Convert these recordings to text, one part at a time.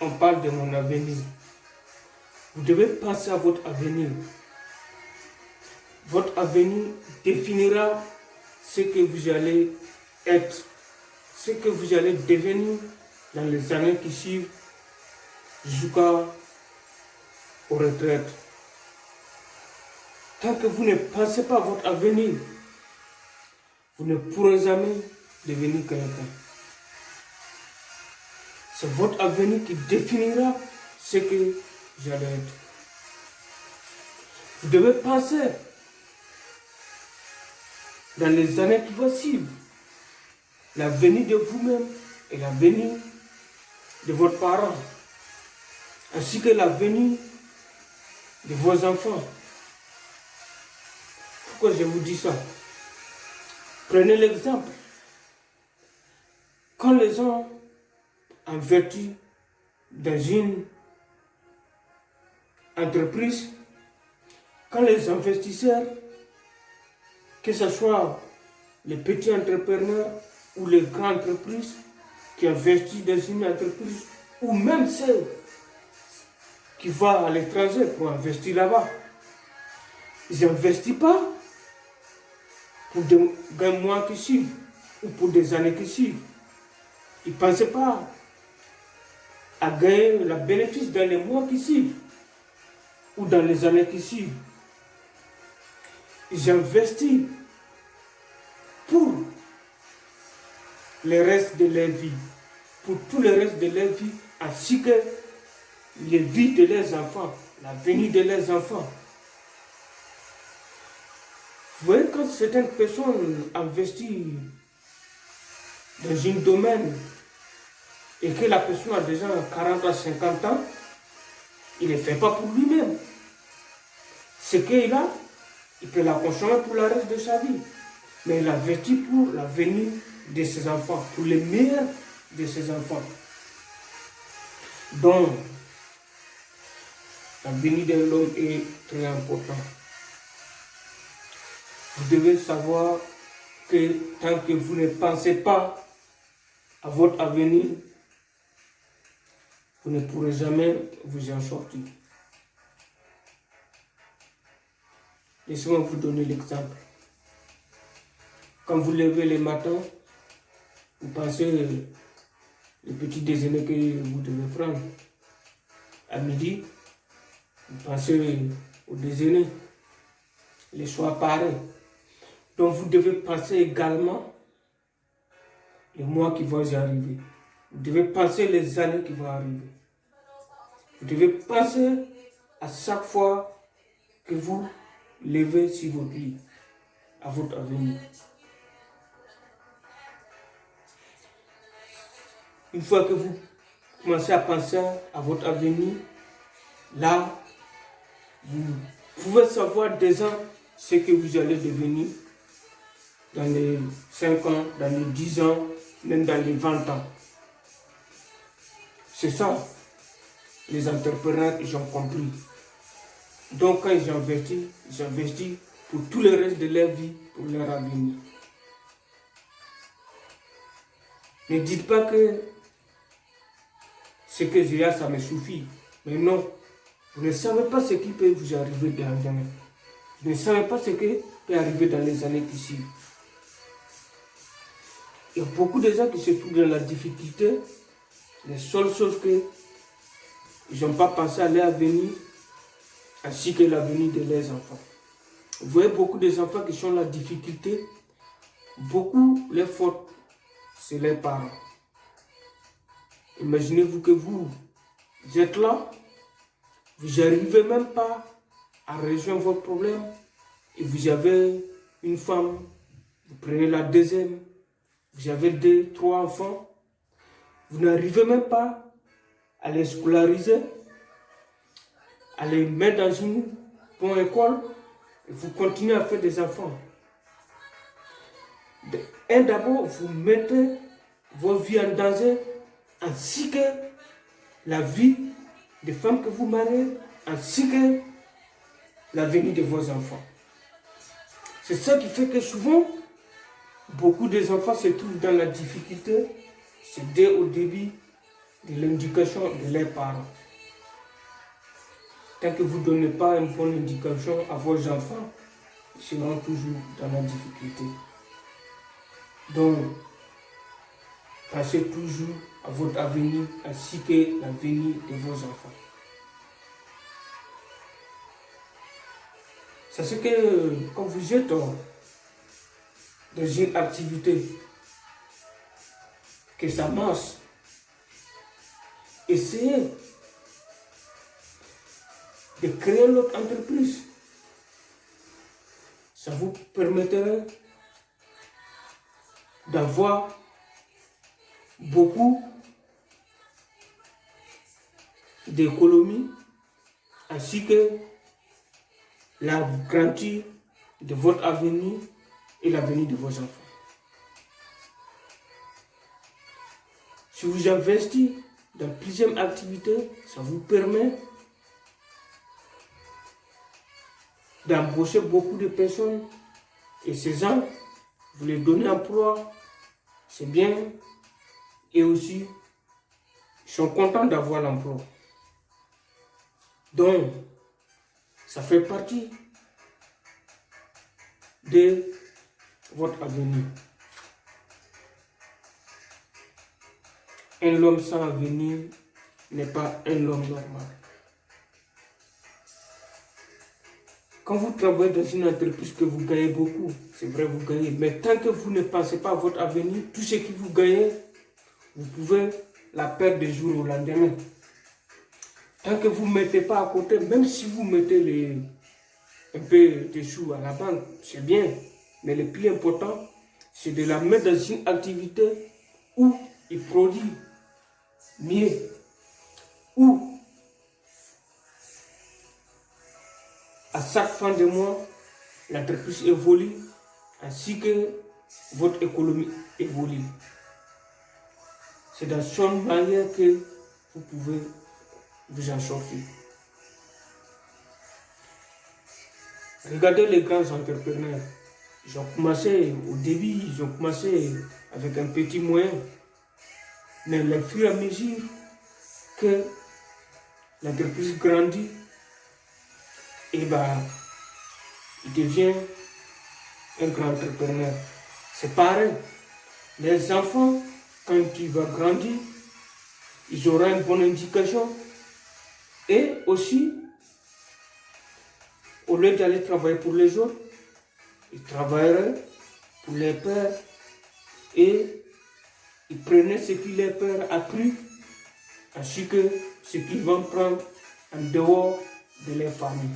on parle de mon avenir. Vous devez penser à votre avenir. Votre avenir définira ce que vous allez être, ce que vous allez devenir dans les années qui suivent jusqu'aux retraites. Tant que vous ne pensez pas à votre avenir, vous ne pourrez jamais devenir quelqu'un. C'est votre avenir qui définira ce que vous allez être. Vous devez penser dans les années qui vont suivre, l'avenir de vous-même et l'avenir de votre parent, ainsi que l'avenir de vos enfants. Pourquoi je vous dis ça? Prenez l'exemple. Quand les gens investissent dans une entreprise, quand les investisseurs, que ce soit les petits entrepreneurs ou les grandes entreprises qui investissent dans une entreprise, ou même ceux qui vont à l'étranger pour investir là-bas, ils n'investissent pas pour des mois qui suivent ou pour des années qui suivent. Ils ne pensent pas à gagner le bénéfice dans les mois qui suivent ou dans les années qui suivent. Ils investissent pour le reste de leur vie, pour tout le reste de leur vie, ainsi que les vies de leurs enfants, l'avenir de leurs enfants. Vous voyez, quand certaines personnes investissent dans un domaine et que la personne a déjà 40 à 50 ans, il ne fait pas pour lui-même. Ce qu'il a, il peut la consommer pour le reste de sa vie. Mais il investit pour l'avenir de ses enfants, pour le meilleur de ses enfants. Donc, l'avenir de l'homme est très important. Vous devez savoir que tant que vous ne pensez pas à votre avenir, vous ne pourrez jamais vous en sortir. Laissez-moi vous donner l'exemple. Quand vous levez le matin, vous pensez le petit déjeuner que vous devez prendre. À midi, vous pensez au déjeuner. Les soirs pareil. Donc vous devez penser également les mois qui vont y arriver. Vous devez penser les années qui vont arriver. Vous devez penser à chaque fois que vous levez sur votre lit, à votre avenir. Une fois que vous commencez à penser à votre avenir, là, vous pouvez savoir déjà ce que vous allez devenir dans les 5 ans, dans les 10 ans, même dans les 20 ans. C'est ça, les entrepreneurs, ils ont compris. Donc quand ils investissent pour tout le reste de leur vie, pour leur avenir. Ne dites pas que ce que j'ai, ça me suffit. Mais non, vous ne savez pas ce qui peut vous arriver dans demain. Vous ne savez pas ce qui peut arriver dans les années qui suivent. Il y a beaucoup de gens qui se trouvent dans la difficulté. Les seules choses qu'ils n'ont pas pensé à leur avenir, ainsi que l'avenir de leurs enfants. Vous voyez beaucoup de enfants qui sont dans la difficulté. Beaucoup, les fautes, c'est leurs parents. Imaginez-vous que vous êtes là, vous n'arrivez même pas à résoudre votre problème, et vous avez une femme, vous prenez la deuxième, vous avez 2, 3 enfants, vous n'arrivez même pas à les scolariser, à les mettre dans une bonne école, et vous continuez à faire des enfants. D'abord, vous mettez vos vies en danger, ainsi que la vie des femmes que vous mariez, ainsi que l'avenir de vos enfants. C'est ça qui fait que souvent, beaucoup des enfants se trouvent dans la difficulté. C'est dès au début de l'indication de leurs parents. Tant que vous ne donnez pas une bonne indication à vos enfants, ils seront toujours dans la difficulté. Donc, pensez toujours à votre avenir ainsi que l'avenir de vos enfants. Sachez que quand vous êtes dans une activité, que ça marche, essayez de créer l'autre entreprise. Ça vous permettrait d'avoir beaucoup d'économies ainsi que la garantie de votre avenir et l'avenir de vos enfants. Si vous investissez dans plusieurs activités, ça vous permet d'embaucher beaucoup de personnes et ces gens, vous les donnez emploi, c'est bien, et aussi, ils sont contents d'avoir l'emploi. Donc, ça fait partie de votre avenir. Un homme sans avenir n'est pas un homme normal. Quand vous travaillez dans une entreprise que vous gagnez beaucoup, c'est vrai, vous gagnez, mais tant que vous ne pensez pas à votre avenir, tout ce que vous gagnez, vous pouvez la perdre du jour au lendemain. Tant que vous ne mettez pas à côté, même si vous mettez un peu de sous à la banque, c'est bien, mais le plus important, c'est de la mettre dans une activité où il produit mieux, où à chaque fin de mois, l'entreprise évolue ainsi que votre économie évolue. C'est dans cette manière que vous pouvez vous en sortir. Regardez les grands entrepreneurs. Ils ont commencé au début, ils ont commencé avec un petit moyen. Mais au fur et à mesure que l'entreprise grandit, il devient un grand entrepreneur. C'est pareil. Les enfants, quand ils vont grandir, ils auront une bonne indication. Et aussi, au lieu d'aller travailler pour les autres, ils travailleraient pour les pères et ils prenaient ce que les pères ont appris, ainsi que ce qu'ils vont prendre en dehors de leur famille.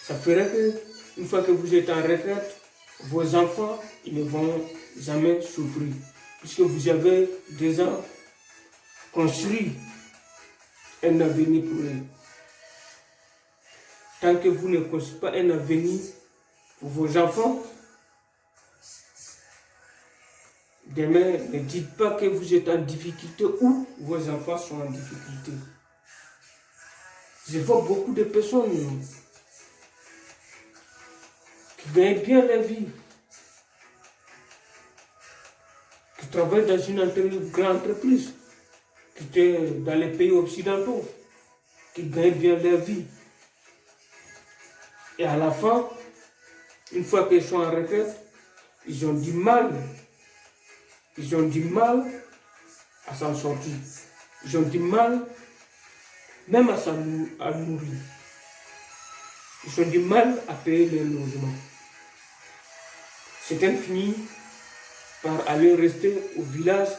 Ça ferait que, une fois que vous êtes en retraite, vos enfants ils ne vont jamais souffrir, puisque vous avez déjà construit un avenir pour eux. Tant que vous ne construisez pas un avenir pour vos enfants, demain, ne dites pas que vous êtes en difficulté ou vos enfants sont en difficulté. Je vois beaucoup de personnes qui gagnent bien leur vie, qui travaillent dans une grande entreprise, qui est dans les pays occidentaux, qui gagnent bien leur vie. Et à la fin, une fois qu'ils sont en retraite, ils ont du mal à s'en sortir. Ils ont du mal même à nourrir. Ils ont du mal à payer leur logement. Certains finissent par aller rester au village.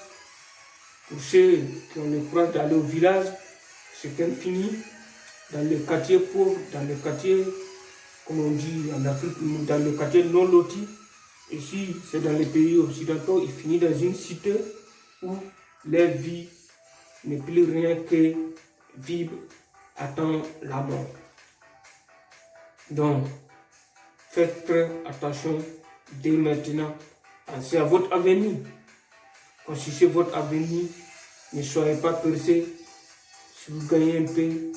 Pour ceux qui ont le courage d'aller au village, certains finissent dans les quartiers pauvres, dans les quartiers, comme on dit en Afrique, dans le quartier non loti. Ici, c'est dans les pays occidentaux, ils finissent dans une cité où leur vie n'est plus rien que vivre, attendre la mort. Donc, faites très attention dès maintenant. Pensez à votre avenir. Construisez votre avenir. Ne soyez pas pressés. Si vous gagnez un peu,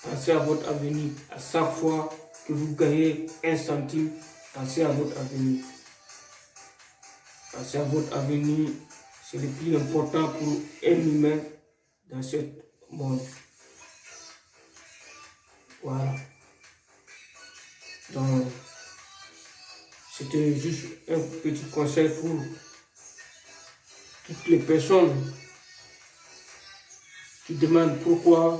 pensez à votre avenir. À chaque fois que vous gagnez 1 centime, pensez à votre avenir. Pensez à votre avenir. c'est le plus important pour un humain dans ce monde. Voilà. Donc, c'était juste un petit conseil pour toutes les personnes qui demandent pourquoi,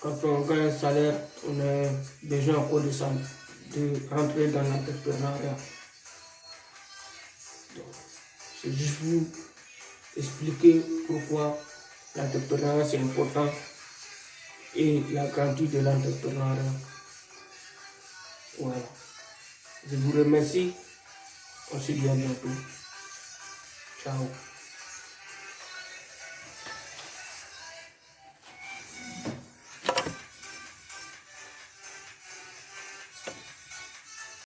quand on gagne un salaire, on a besoin encore de rentrer dans l'entrepreneuriat. C'est juste vous expliquer pourquoi l'entrepreneuriat c'est important et la grandeur de l'entrepreneuriat. Voilà. Je vous remercie. On se dit à bientôt. Ciao.